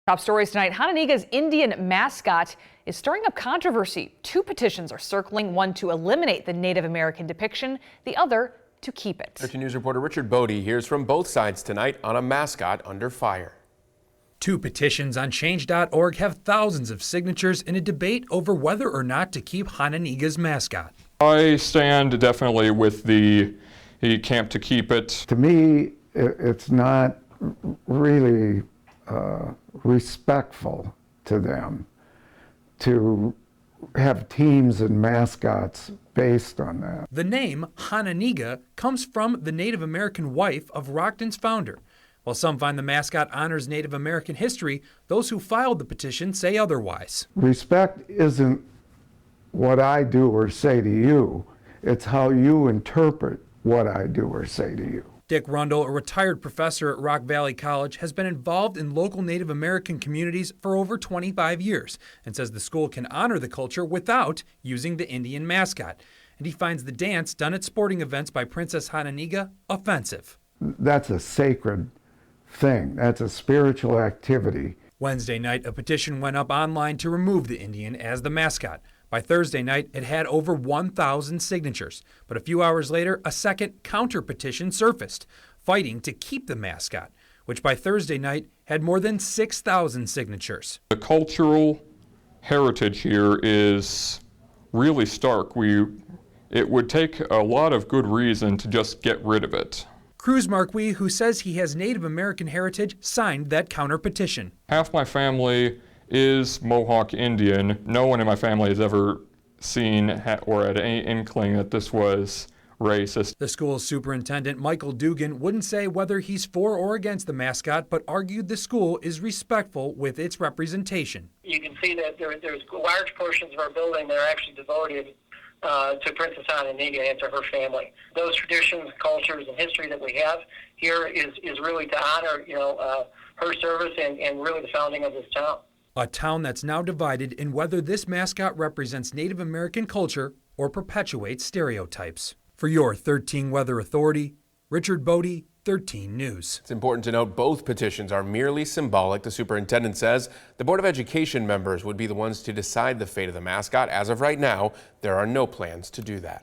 Top stories tonight. Hononegah's Indian mascot is stirring up controversy. Two petitions are circling, one to eliminate the Native American depiction, the other to keep it. 13 News reporter Richard Bodie hears from both sides tonight on a mascot under fire. Two petitions on change.org have thousands of signatures in a debate over whether or not to keep Hononegah's mascot. I stand definitely with the camp to keep it. To me, it's not really respectful to them to have teams and mascots based on that. The name hononegah comes from the Native American wife of Rockton's founder. While some find the mascot honors Native American history, those who filed the petition say otherwise. Respect isn't what I do or say to you. It's how you interpret what I do or say to you. Dick Rundle, a retired professor at Rock Valley College, has been involved in local Native American communities for over 25 years and says the school can honor the culture without using the Indian mascot. And he finds the dance done at sporting events by Princess Hononegah offensive. That's a sacred thing. That's a spiritual activity. Wednesday night, a petition went up online to remove the Indian as the mascot. By Thursday night, it had over 1,000 signatures. But a few hours later, a second counter petition surfaced, fighting to keep the mascot, which by Thursday night had more than 6,000 signatures. The cultural heritage here is really stark. It would take a lot of good reason to just get rid of it. Cruz Marquis, who says he has Native American heritage, signed that counter petition. Half my family is Mohawk Indian. No one in my family has ever seen or had any inkling that this was racist. The school's superintendent, Michael Dugan, wouldn't say whether he's for or against the mascot, but argued the school is respectful with its representation. You can see that there's large portions of our building that are actually devoted to Princess Hononegah and to her family. Those traditions, cultures, and history that we have here is really to honor, her service and really the founding of this town. A town that's now divided in whether this mascot represents Native American culture or perpetuates stereotypes. For your 13 Weather Authority, Richard Bodie, 13 News. It's important to note both petitions are merely symbolic. The superintendent says the Board of Education members would be the ones to decide the fate of the mascot. As of right now, there are no plans to do that.